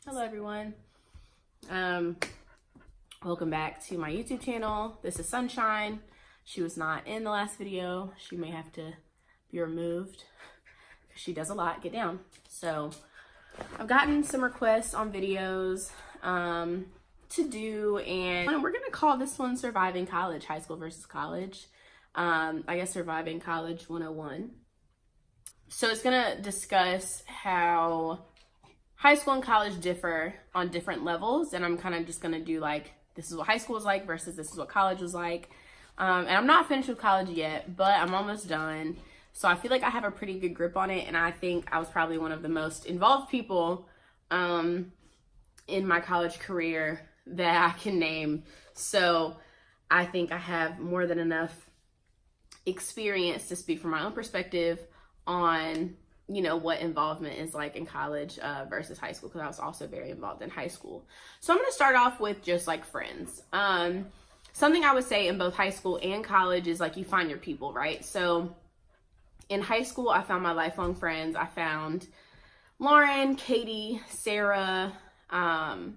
Hello everyone. Welcome back to my YouTube channel. This is Sunshine. She was not in the last video. She may have to be removed because she does a lot. Get down. So I've gotten some requests on videos to do, and we're gonna call this one Surviving College, High School versus College. I guess Surviving College 101. So it's gonna discuss how high school and college differ on different levels, and I'm kind of just gonna do like, this is what high school was like versus this is what college was like. And I'm not finished with college yet, but I'm almost done. So I feel like I have a pretty good grip on it, and I think I was probably one of the most involved people in my college career that I can name. So I think I have more than enough experience to speak from my own perspective on, you know, what involvement is like in college versus high school, because I was also very involved in high school. So I'm going to start off with just like friends. Something I would say in both high school and college is like you find your people, right? So in high school, I found my lifelong friends. I found Lauren, Katie, Sarah, Kyla,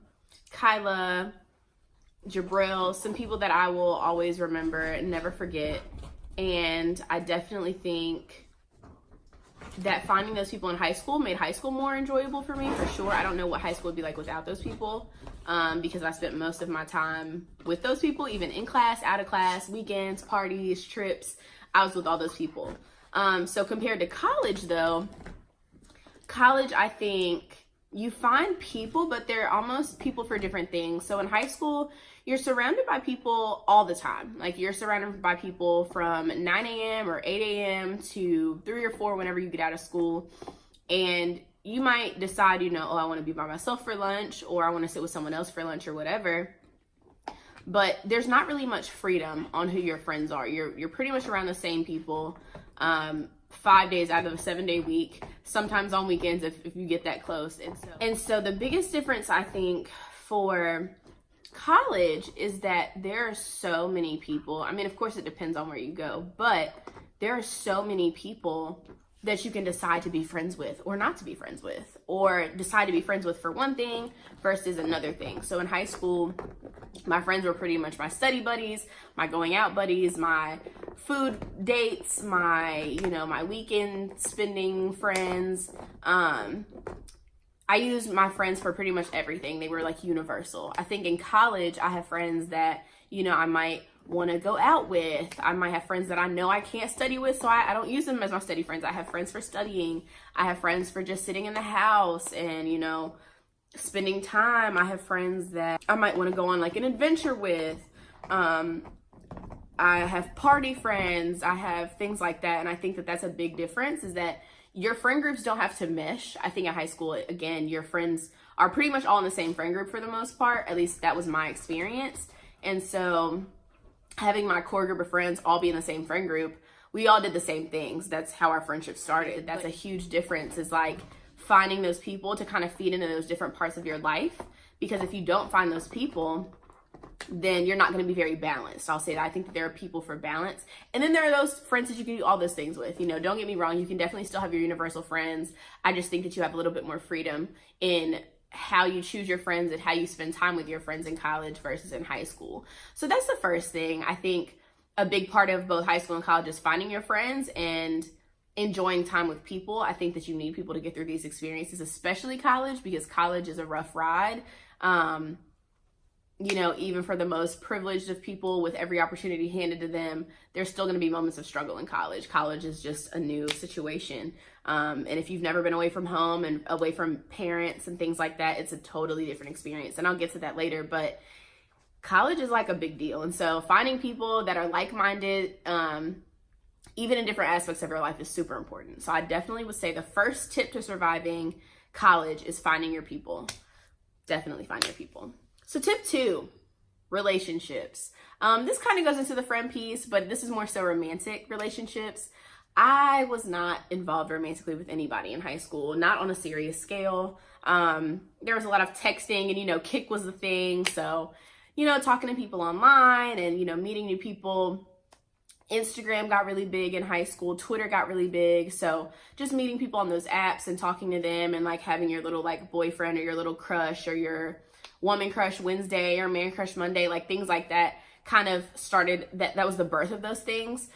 Jabril, some people that I will always remember and never forget. And I definitely think that finding those people in high school made high school more enjoyable for me, for sure. I don't know what high school would be like without those people, because I spent most of my time with those people, even in class, out of class, weekends, parties, trips. I was with all those people. So compared to college though, college, I think you find people, but they're almost people for different things. So in high school, you're surrounded by people all the time. Like you're surrounded by people from 9 a.m. or 8 a.m. to 3 or 4 whenever you get out of school. And you might decide, you know, oh, I want to be by myself for lunch, or I want to sit with someone else for lunch or whatever. But there's not really much freedom on who your friends are. You're pretty much around the same people 5 days out of a 7-day week, sometimes on weekends if you get that close. And so the biggest difference I think for college is that there are so many people. I mean, of course it depends on where you go, but there are so many people that you can decide to be friends with or not to be friends with, or decide to be friends with for one thing versus another thing. So in high school, my friends were pretty much my study buddies, my going out buddies, my food dates, my, you know, my weekend spending friends. I used my friends for pretty much everything. They were like universal. I think in college, I have friends that, you know, I might want to go out with. I might have friends that I know I can't study with, so I don't use them as my study friends. I have friends for studying. I have friends for just sitting in the house and, you know, spending time. I have friends that I might want to go on like an adventure with. I have party friends. I have things like that. And I think that that's a big difference, is that your friend groups don't have to mesh. I think at high school, again, your friends are pretty much all in the same friend group for the most part. At least that was my experience. And so having my core group of friends all be in the same friend group, we all did the same things. That's how our friendship started. That's a huge difference, is like finding those people to kind of feed into those different parts of your life. Because if you don't find those people, then you're not going to be very balanced. I'll say that. I think that there are people for balance. And then there are those friends that you can do all those things with. You know, don't get me wrong. You can definitely still have your universal friends. I just think that you have a little bit more freedom in how you choose your friends and how you spend time with your friends in college versus in high school. So that's the first thing. I think a big part of both high school and college is finding your friends and enjoying time with people. I think that you need people to get through these experiences, especially college, because college is a rough ride. You know, even for the most privileged of people with every opportunity handed to them, there's still going to be moments of struggle in college. College is just a new situation. And if you've never been away from home and away from parents and things like that, it's a totally different experience. And I'll get to that later, but college is like a big deal. And so finding people that are like-minded, even in different aspects of your life, is super important. So I definitely would say the first tip to surviving college is finding your people. Definitely find your people. So tip 2, relationships. This kind of goes into the friend piece, but this is more so romantic relationships. I was not involved romantically with anybody in high school, not on a serious scale. There was a lot of texting, and, you know, Kik was the thing. So, you know, talking to people online and, you know, meeting new people. Instagram got really big in high school. Twitter got really big. So just meeting people on those apps and talking to them and like having your little like boyfriend or your little crush or your woman crush Wednesday or man crush Monday, like things like that kind of started, that was the birth of those things.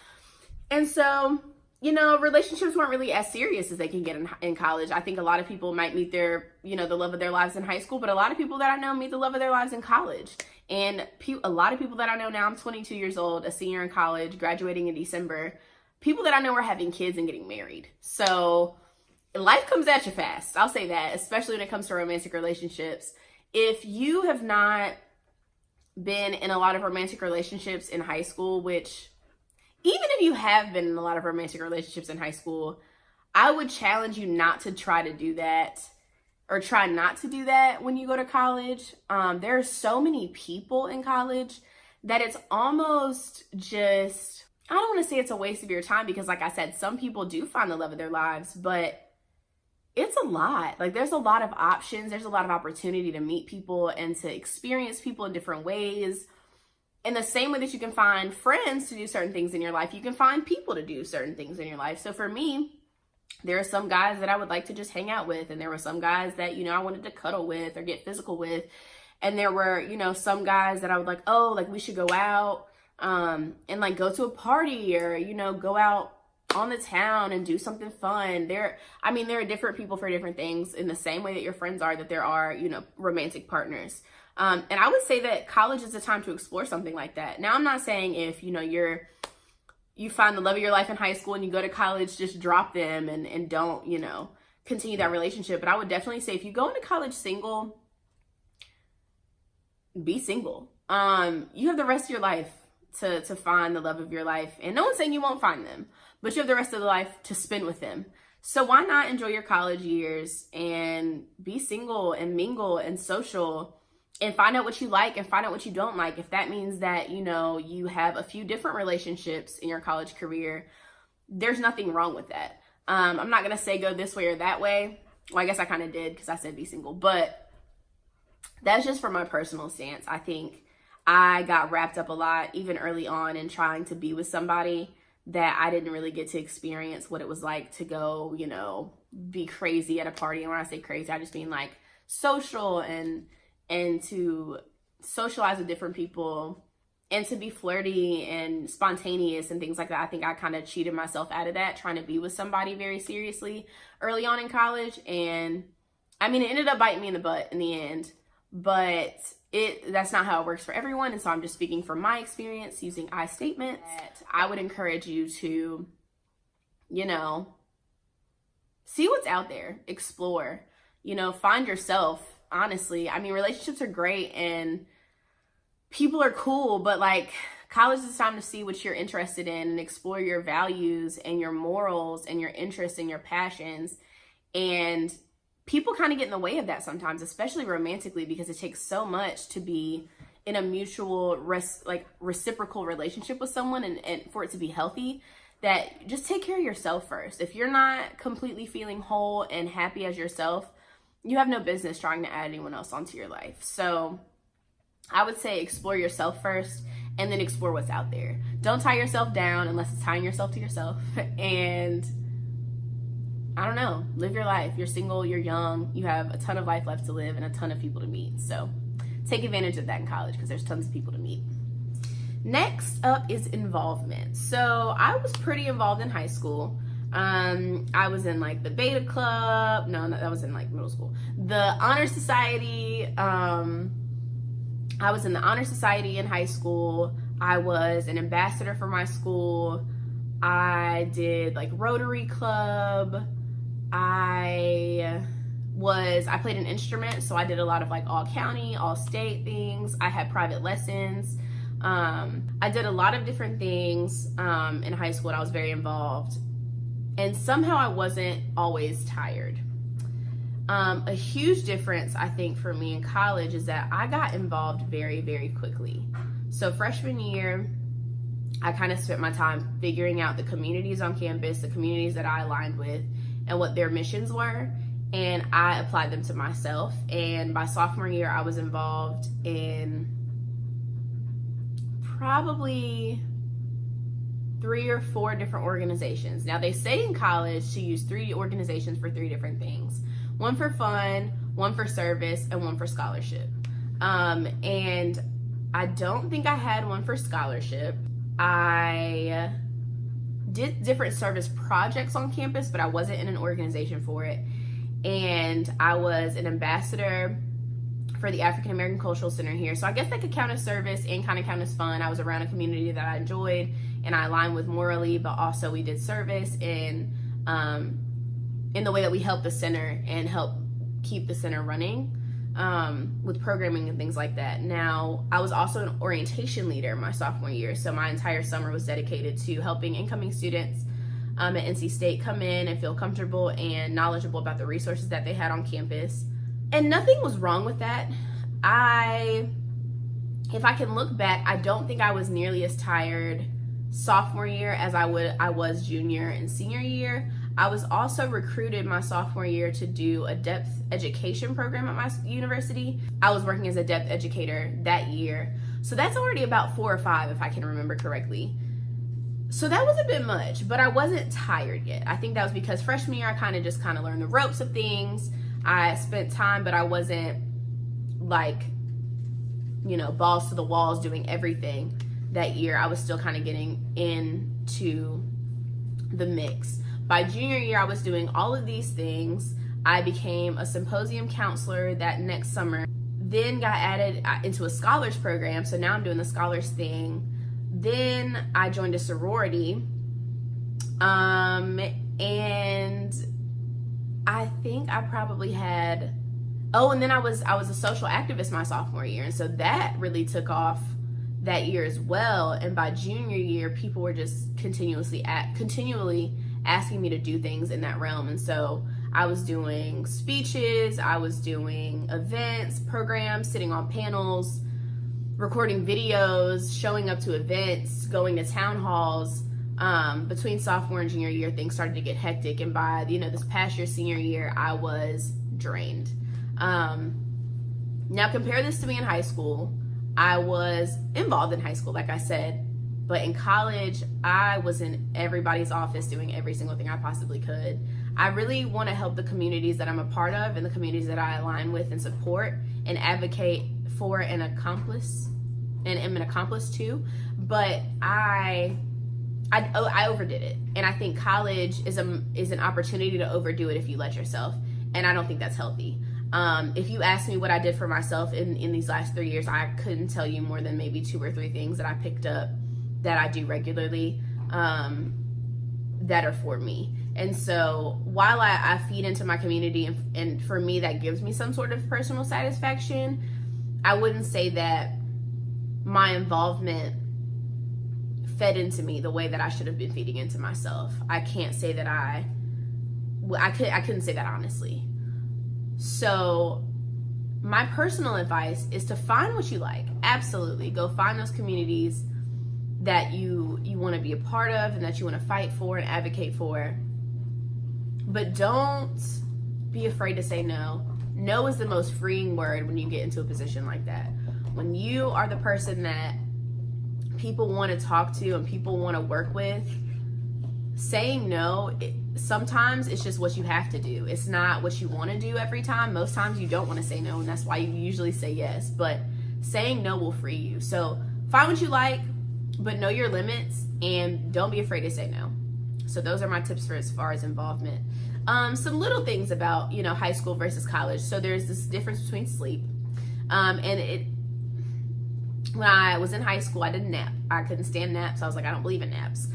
And so, you know, relationships weren't really as serious as they can get in college. I think a lot of people might meet their, you know, the love of their lives in high school, but a lot of people that I know meet the love of their lives in college. And a lot of people that I know now, I'm 22 years old, a senior in college, graduating in December. People that I know are having kids and getting married. So life comes at you fast. I'll say that, especially when it comes to romantic relationships. If you have not been in a lot of romantic relationships in high school, which even if you have been in a lot of romantic relationships in high school, I would challenge you not to try to do that, or try not to do that when you go to college. There are so many people in college that it's almost just, I don't want to say it's a waste of your time, because like I said, some people do find the love of their lives, but it's a lot. Like there's a lot of options. There's a lot of opportunity to meet people and to experience people in different ways. In the same way that you can find friends to do certain things in your life, you can find people to do certain things in your life. So for me, there are some guys that I would like to just hang out with. And there were some guys that, you know, I wanted to cuddle with or get physical with. And there were, you know, some guys that I would like, oh, like we should go out and like go to a party, or, you know, go out on the town and do something fun. There are different people for different things, in the same way that your friends are, that there are, you know, romantic partners. And I would say that college is the time to explore something like that. Now, I'm not saying if, you know, you find the love of your life in high school and you go to college, just drop them and don't, you know, continue that relationship. But I would definitely say if you go into college single, be single. You have the rest of your life to find the love of your life. And no one's saying you won't find them, but you have the rest of the life to spend with them. So why not enjoy your college years and be single and mingle and social and find out what you like and find out what you don't like. If that means that, you know, you have a few different relationships in your college career, there's nothing wrong with that. I'm not going to say go this way or that way. Well, I guess I kind of did, because I said be single, but that's just from my personal stance. I think I got wrapped up a lot, even early on, in trying to be with somebody that I didn't really get to experience what it was like to go, you know, be crazy at a party. And when I say crazy, I just mean like social and to socialize with different people and to be flirty and spontaneous and things like that. I think I kind of cheated myself out of that, trying to be with somebody very seriously early on in college. And I mean, it ended up biting me in the butt in the end, but that's not how it works for everyone. And so I'm just speaking from my experience using I statements. I would encourage you to, you know, see what's out there, explore, you know, find yourself. Honestly, I mean, relationships are great and people are cool, but like college is time to see what you're interested in and explore your values and your morals and your interests and your passions. And people kind of get in the way of that sometimes, especially romantically, because it takes so much to be in a mutual reciprocal relationship with someone and for it to be healthy, that just take care of yourself first. If you're not completely feeling whole and happy as yourself, you have no business trying to add anyone else onto your life. So I would say explore yourself first and then explore what's out there. Don't tie yourself down unless it's tying yourself to yourself. And I don't know, live your life. You're single, you're young, you have a ton of life left to live and a ton of people to meet. So take advantage of that in college, because there's tons of people to meet. Next up is involvement. So I was pretty involved in high school. I was in like the beta club. No, that was in like middle school. The honor society. I was in the honor society in high school. I was an ambassador for my school. I did like Rotary Club. I played an instrument, so I did a lot of like all county, all state things. I had private lessons. I did a lot of different things in high school, and I was very involved. And somehow I wasn't always tired. A huge difference, I think, for me in college is that I got involved very, very quickly. So freshman year, I kind of spent my time figuring out the communities on campus, the communities that I aligned with, and what their missions were. And I applied them to myself. And by sophomore year, I was involved in probably 3 or 4 different organizations. Now, they say in college to use 3 organizations for 3 different things. 1 for fun, 1 for service, and 1 for scholarship. And I don't think I had 1 for scholarship. I did different service projects on campus, but I wasn't in an organization for it. And I was an ambassador for the African American Cultural Center here. So I guess that could count as service and kind of count as fun. I was around a community that I enjoyed and I aligned with morally, but also we did service in the way that we helped the center and helped keep the center running with programming and things like that. Now, I was also an orientation leader my sophomore year. So my entire summer was dedicated to helping incoming students at NC State come in and feel comfortable and knowledgeable about the resources that they had on campus. And nothing was wrong with that. If I can look back, I don't think I was nearly as tired sophomore year as I was junior and senior year. I was also recruited my sophomore year to do a depth education program at my university. I was working as a depth educator that year. So that's already about 4 or 5, if I can remember correctly. So that was a bit much, but I wasn't tired yet. I think that was because freshman year, I kind of learned the ropes of things. I spent time, but I wasn't like, balls to the walls doing everything that year. I was still kind of getting into the mix. By junior year, I was doing all of these things. I became a symposium counselor that next summer, then got added into a scholars program. So now I'm doing the scholars thing. Then I joined a sorority. And I think I probably had, and then I was a social activist my sophomore year. And so that really took off that year as well. And by junior year, people were just continually asking me to do things in that realm. And so I was doing speeches, I was doing events, programs, sitting on panels, recording videos, showing up to events, going to town halls. Between sophomore and junior year, things started to get hectic. And by, this past year, senior year, I was drained. Now compare this to me in high school. I was involved in high school, like I said, but in college, I was in everybody's office doing every single thing I possibly could. I really want to help the communities that I'm a part of and the communities that I align with and support and advocate for and accomplish, and am an accomplice to, but I overdid it. And I think college is an opportunity to overdo it if you let yourself. And I don't think that's healthy. If you ask me what I did for myself in these last 3 years, I couldn't tell you more than maybe 2 or 3 things that I picked up that I do regularly that are for me. And so while I feed into my community and for me that gives me some sort of personal satisfaction, I wouldn't say that my involvement fed into me the way that I should have been feeding into myself. I can't say that I couldn't say that honestly. So my personal advice is to find what you like. Absolutely. Go find those communities that you want to be a part of and that you want to fight for and advocate for. But don't be afraid to say no. No is the most freeing word when you get into a position like that. When you are the person that people want to talk to and people want to work with, saying no, sometimes it's just what you have to do. It's not what you want to do every time. Most times you don't want to say no, and that's why you usually say yes. But saying no will free you. So find what you like, but know your limits and don't be afraid to say no. So those are my tips for as far as involvement. Some little things about, high school versus college. So there's this difference between sleep. When I was in high school, I didn't nap. I couldn't stand naps. I was like, I don't believe in naps.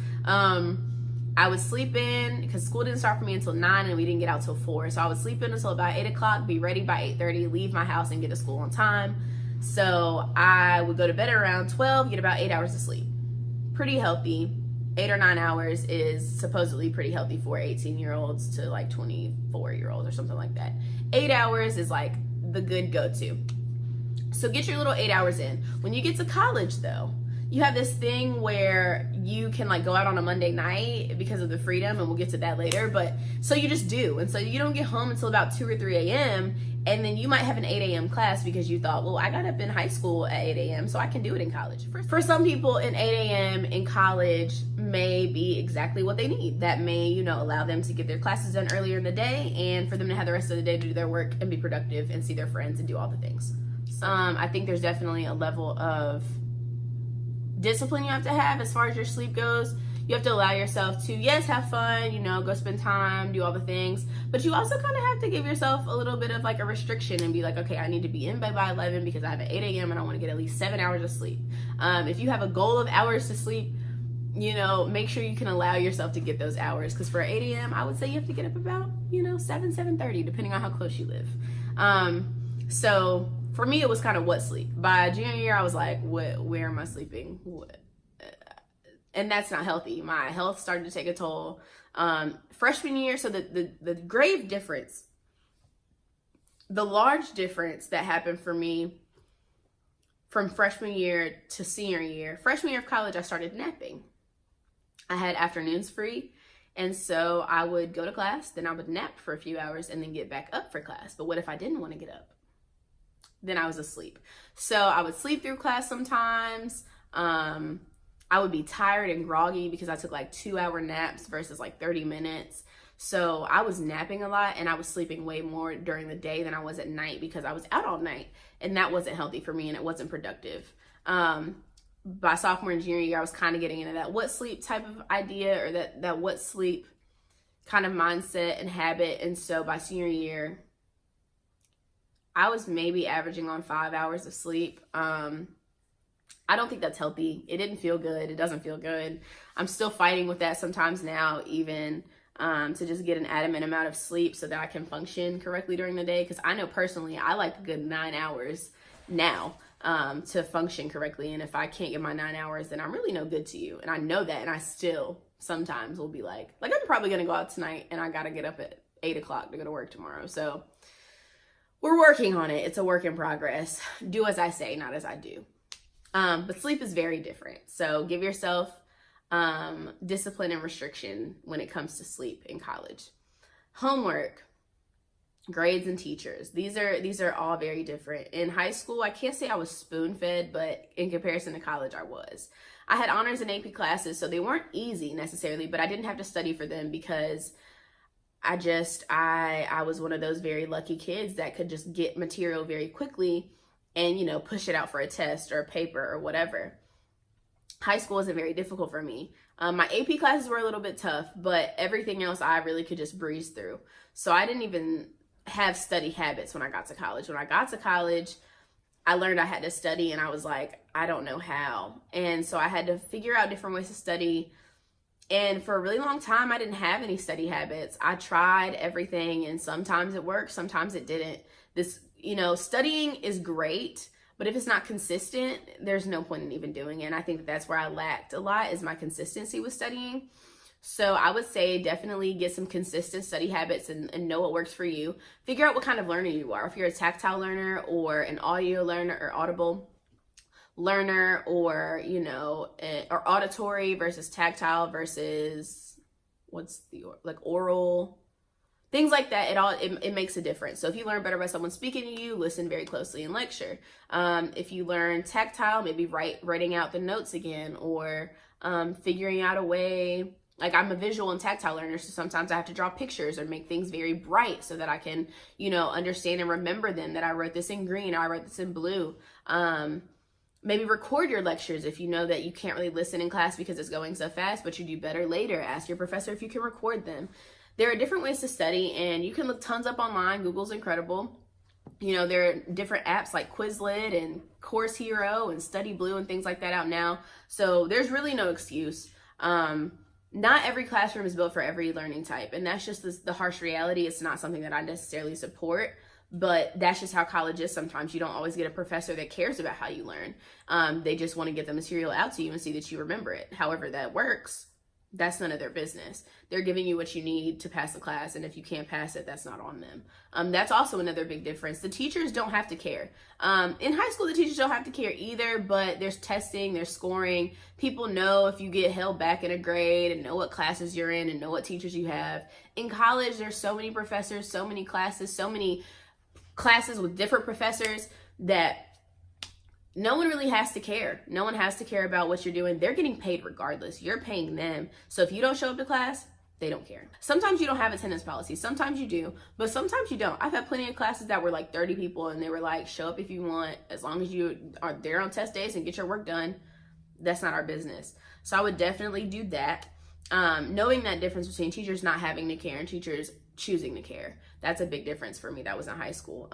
I would sleep in because school didn't start for me until 9 and we didn't get out till 4. So I would sleep in until about 8 o'clock, be ready by 8:30, leave my house and get to school on time. So I would go to bed around 12, get about 8 hours of sleep. Pretty healthy. 8 or 9 hours is supposedly pretty healthy for 18-year-olds to like 24-year-olds or something like that. 8 hours is like the good go-to. So get your little 8 hours in. When you get to college though, you have this thing where you can like go out on a Monday night because of the freedom, and we'll get to that later, but so you just do. And so you don't get home until about 2 or 3 a.m. And then you might have an 8 a.m. class because you thought, well, I got up in high school at 8 a.m. so I can do it in college. For some people, an 8 a.m. in college may be exactly what they need. That may, you know, allow them to get their classes done earlier in the day and for them to have the rest of the day to do their work and be productive and see their friends and do all the things. I think there's definitely a level of discipline you have to have as far as your sleep goes. You have to allow yourself to, yes, have fun, you know, go spend time, do all the things, but you also kind of have to give yourself a little bit of like a restriction and be like, okay, I need to be in bed by 11 because I have an 8 a.m. and I want to get at least 7 hours of sleep. If you have a goal of hours to sleep, you know, make sure you can allow yourself to get those hours, because for 8 a.m., I would say you have to get up about, you know, 7:30, depending on how close you live. So for me, it was kind of what sleep. By junior year, I was like, where am I sleeping? And that's not healthy. My health started to take a toll. Freshman year, so the grave difference, the large difference that happened for me from freshman year to senior year. Freshman year of college, I started napping. I had afternoons free, and so I would go to class, then I would nap for a few hours, and then get back up for class. But what if I didn't want to get up? Then I was asleep. So I would sleep through class sometimes. I would be tired and groggy because I took like 2-hour naps versus like 30 minutes. So I was napping a lot, and I was sleeping way more during the day than I was at night because I was out all night, and that wasn't healthy for me and it wasn't productive. By sophomore and junior year, I was kind of getting into that what sleep type of idea, or that what sleep kind of mindset and habit. And so by senior year, I was maybe averaging on 5 hours of sleep. I don't think that's healthy. It didn't feel good. It doesn't feel good. I'm still fighting with that sometimes now, even to just get an adamant amount of sleep so that I can function correctly during the day. Because I know personally, I like a good 9 hours now to function correctly. And if I can't get my 9 hours, then I'm really no good to you. And I know that. And I still sometimes will be like I'm probably going to go out tonight and I got to get up at 8 o'clock to go to work tomorrow. So we're working on it. It's a work in progress. Do as I say, not as I do. But sleep is very different. So give yourself discipline and restriction when it comes to sleep in college. Homework, grades, and teachers. These are all very different. In high school, I can't say I was spoon-fed, but in comparison to college, I was. I had honors and AP classes, so they weren't easy necessarily, but I didn't have to study for them because I was one of those very lucky kids that could just get material very quickly and, you know, push it out for a test or a paper or whatever. High school wasn't very difficult for me. My AP classes were a little bit tough, but everything else I really could just breeze through. So I didn't even have study habits when I got to college. When I got to college, I learned I had to study, and I was like, I don't know how. And so I had to figure out different ways to study. And for a really long time, I didn't have any study habits. I tried everything, and sometimes it worked, sometimes it didn't. Studying is great, but if it's not consistent, there's no point in even doing it. And I think that's where I lacked a lot, is my consistency with studying. So I would say definitely get some consistent study habits and know what works for you. Figure out what kind of learner you are. If you're a tactile learner or an audio learner or audible learner, or, or auditory versus tactile versus oral, things like that. It makes a difference. So if you learn better by someone speaking to you, listen very closely in lecture. If you learn tactile, maybe writing out the notes again, or figuring out a way. Like, I'm a visual and tactile learner, so sometimes I have to draw pictures or make things very bright so that I can, understand and remember them, that I wrote this in green or I wrote this in blue. Maybe record your lectures if you know that you can't really listen in class because it's going so fast, but you do better later. Ask your professor if you can record them. There are different ways to study, and you can look tons up online. Google's incredible. There are different apps like Quizlet and Course Hero and Study Blue and things like that out now. So there's really no excuse. Not every classroom is built for every learning type, and that's just the harsh reality. It's not something that I necessarily support, but that's just how college is. Sometimes you don't always get a professor that cares about how you learn. They just want to get the material out to you and see that you remember it. However that works, That's none of their business. They're giving you what you need to pass the class, and if you can't pass it, that's not on them. That's also another big difference. The teachers don't have to care. In high school, the teachers don't have to care either, but there's testing, there's scoring. People know if you get held back in a grade and know what classes you're in and know what teachers you have. In college, there's so many professors, so many classes with different professors that no one really has to care. No one has to care about what you're doing. They're getting paid regardless. You're paying them. So if you don't show up to class, they don't care. Sometimes you don't have attendance policy. Sometimes you do, but sometimes you don't. I've had plenty of classes that were like 30 people and they were like, show up if you want, as long as you are there on test days and get your work done. That's not our business. So I would definitely do that. Knowing that difference between teachers not having to care and teachers choosing to care. That's a big difference for me. That was in high school.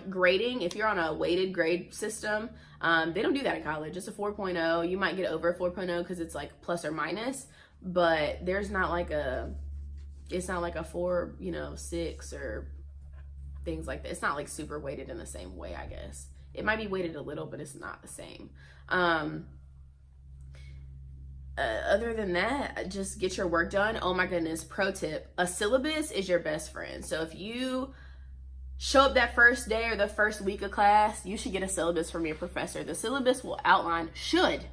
Grading, if you're on a weighted grade system, they don't do that in college. It's a 4.0. You might get over a 4.0 because it's like plus or minus, but there's not like it's not like a 4, 6 or things like that. It's not like super weighted in the same way, I guess. It might be weighted a little, but it's not the same. Other than that, just get your work done. Oh my goodness, pro tip, a syllabus is your best friend. So if you show up that first day or the first week of class, you should get a syllabus from your professor. The syllabus will outline, should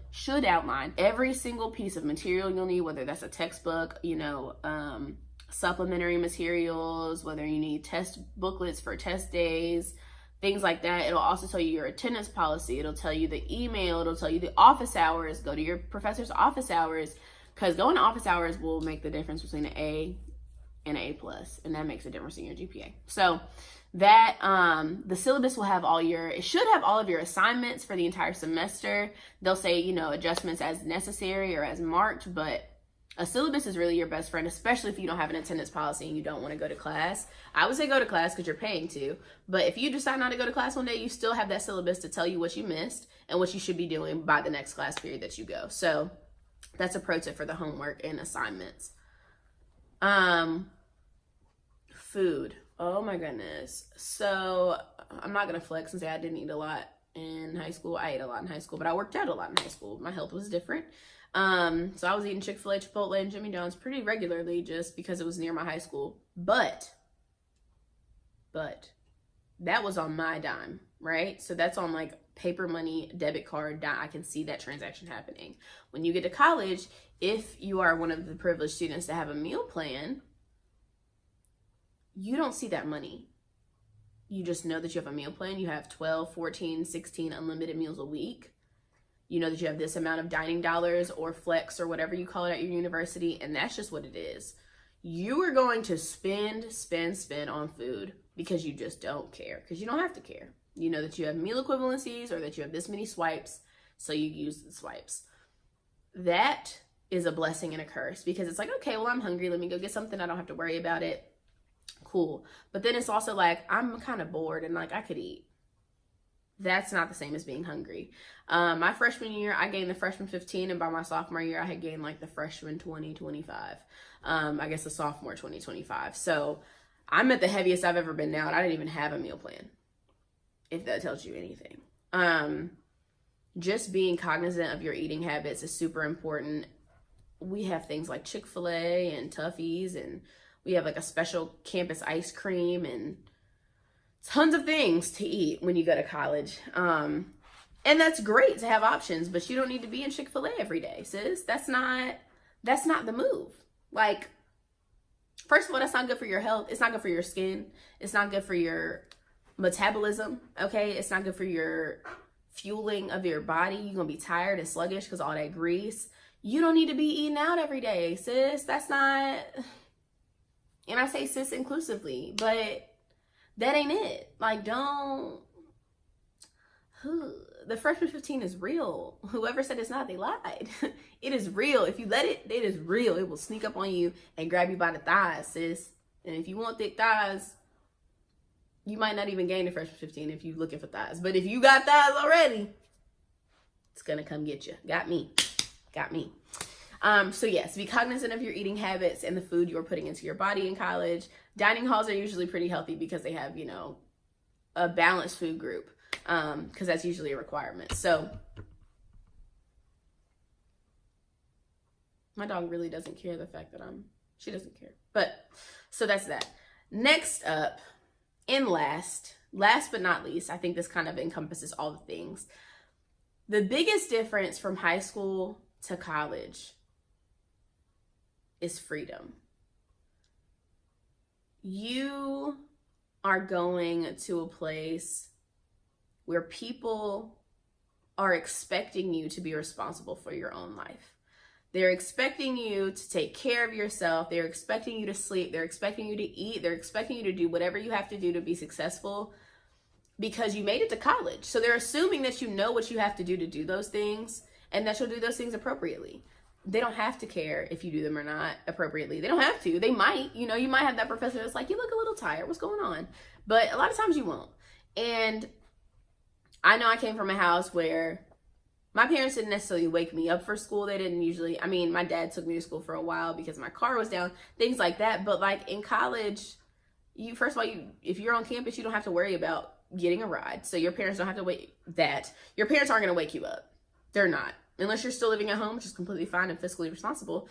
outline every single piece of material you'll need, whether that's a textbook, supplementary materials, whether you need test booklets for test days, things like that. It'll also tell you your attendance policy. It'll tell you the email. It'll tell you the office hours. Go to your professor's office hours, because going to office hours will make the difference between an A and an A+, and that makes a difference in your GPA. So that the syllabus will have it should have all of your assignments for the entire semester. They'll say, adjustments as necessary or as marked, but a syllabus is really your best friend, especially if you don't have an attendance policy and you don't want to go to class. I would say go to class because you're paying to, but if you decide not to go to class one day, you still have that syllabus to tell you what you missed and what you should be doing by the next class period that you go. So that's a pro tip for the homework and assignments. Food. Oh my goodness. So I'm not going to flex and say I didn't eat a lot in high school. I ate a lot in high school, but I worked out a lot in high school. My health was different. So I was eating Chick-fil-A, Chipotle, and Jimmy John's pretty regularly just because it was near my high school. But that was on my dime, right? So that's on like paper money, debit card, dime. I can see that transaction happening. When you get to college, if you are one of the privileged students to have a meal plan, you don't see that money. You just know that you have a meal plan. You have 12, 14, 16 unlimited meals a week. You know that you have this amount of dining dollars or flex or whatever you call it at your university, and that's just what it is. You are going to spend on food because you just don't care, because you don't have to care. You know that you have meal equivalencies or that you have this many swipes, so you use the swipes. That is a blessing and a curse, because it's like, okay, well, I'm hungry. Let me go get something. I don't have to worry about it. Cool. But then it's also like, I'm kind of bored and like I could eat. That's not the same as being hungry. My freshman year, I gained the freshman 15, and by my sophomore year, I had gained like the freshman 20, 25. I guess the sophomore 20, 25. So I'm at the heaviest I've ever been now, and I didn't even have a meal plan, if that tells you anything. Just being cognizant of your eating habits is super important. We have things like Chick-fil-A and Tuffy's, and we have like a special campus ice cream and tons of things to eat when you go to college. And that's great to have options, but you don't need to be in Chick-fil-A every day, sis. That's not the move. Like, first of all, that's not good for your health. It's not good for your skin. It's not good for your metabolism, okay? It's not good for your fueling of your body. You're going to be tired and sluggish because all that grease. You don't need to be eating out every day, sis. That's not, and I say sis inclusively, but that ain't it. Like, don't, the freshman 15 is real. Whoever said it's not, they lied. It is real. If you let it, it is real. It will sneak up on you and grab you by the thighs, sis. And if you want thick thighs, you might not even gain the freshman 15 if you're looking for thighs. But if you got thighs already, it's gonna come get you. Got me. So yes, be cognizant of your eating habits and the food you're putting into your body in college. Dining halls are usually pretty healthy because they have, a balanced food group, because that's usually a requirement. So My dog really doesn't care the fact that she doesn't care. But, so that's that. Next up, and last but not least, I think this kind of encompasses all the things. The biggest difference from high school to college is freedom. You are going to a place where people are expecting you to be responsible for your own life. They're expecting you to take care of yourself. They're expecting you to sleep. They're expecting you to eat. They're expecting you to do whatever you have to do to be successful because you made it to college. So they're assuming that you know what you have to do those things and that you'll do those things appropriately. They don't have to care if you do them or not appropriately. They don't have to. They might. You know, you might have that professor that's like, you look a little tired. What's going on? But a lot of times you won't. And I know I came from a house where my parents didn't necessarily wake me up for school. They didn't usually, I mean, my dad took me to school for a while because my car was down, things like that. But like in college, first of all, if you're on campus, you don't have to worry about getting a ride. So your parents don't have to wait that. Your parents aren't going to wake you up. They're not. Unless you're still living at home, which is completely fine and fiscally responsible.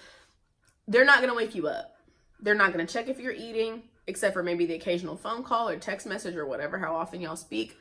They're not going to wake you up. They're not going to check if you're eating, except for maybe the occasional phone call or text message or whatever, how often y'all speak.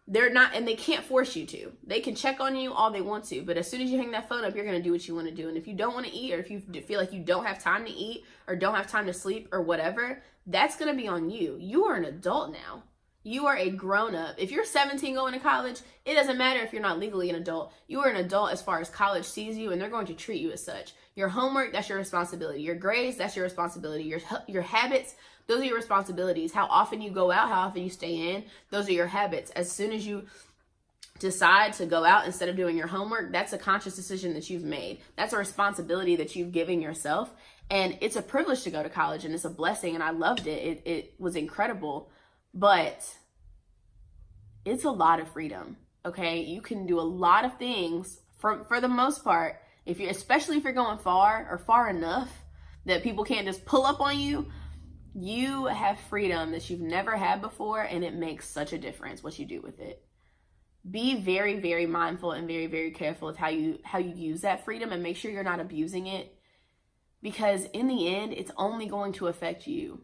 They're not, and they can't force you to. They can check on you all they want to, but as soon as you hang that phone up, you're going to do what you want to do. And if you don't want to eat, or if you feel like you don't have time to eat or don't have time to sleep or whatever, that's going to be on you. You are an adult now. You are a grown-up. If you're 17 going to college, it doesn't matter if you're not legally an adult. You are an adult as far as college sees you, and they're going to treat you as such. Your homework, that's your responsibility. Your grades, that's your responsibility. Your habits, those are your responsibilities. How often you go out, how often you stay in, those are your habits. As soon as you decide to go out instead of doing your homework, that's a conscious decision that you've made. That's a responsibility that you've given yourself. And it's a privilege to go to college, and it's a blessing, and I loved it. It was incredible. But it's a lot of freedom, okay? You can do a lot of things for the most part, especially if you're going far or far enough that people can't just pull up on you. You have freedom that you've never had before, and it makes such a difference what you do with it. Be very, very mindful and very, very careful of how you use that freedom, and make sure you're not abusing it, because in the end, it's only going to affect you.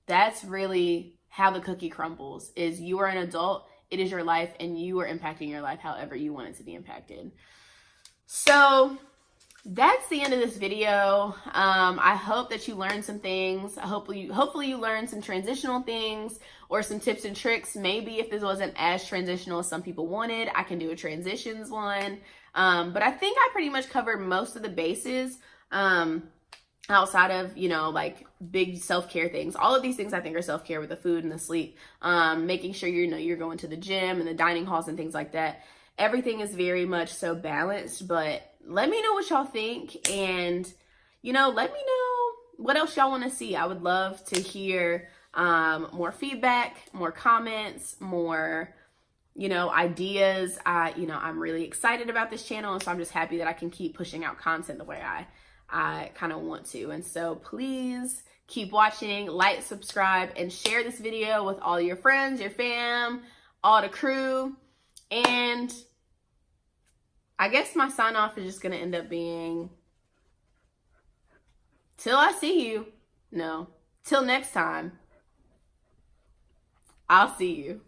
That's really how the cookie crumbles, is you are an adult, it is your life, and you are impacting your life however you want it to be impacted. So that's the end of this video. I hope that you learned some things. Hopefully you learned some transitional things or some tips and tricks. Maybe if this wasn't as transitional as some people wanted, I can do a transitions one. But I think I pretty much covered most of the bases. Outside of, like big self-care things. All of these things I think are self-care, with the food and the sleep, making sure you're going to the gym and the dining halls and things like that. Everything is very much so balanced, but let me know what y'all think, and let me know what else y'all want to see. I would love to hear more feedback, more comments, more ideas. I'm really excited about this channel, and so I'm just happy that I can keep pushing out content the way I kind of want to. And so please keep watching, like, subscribe, and share this video with all your friends, your fam, all the crew. And I guess my sign off is just going to end up being, till I see you. No, till next time, I'll see you.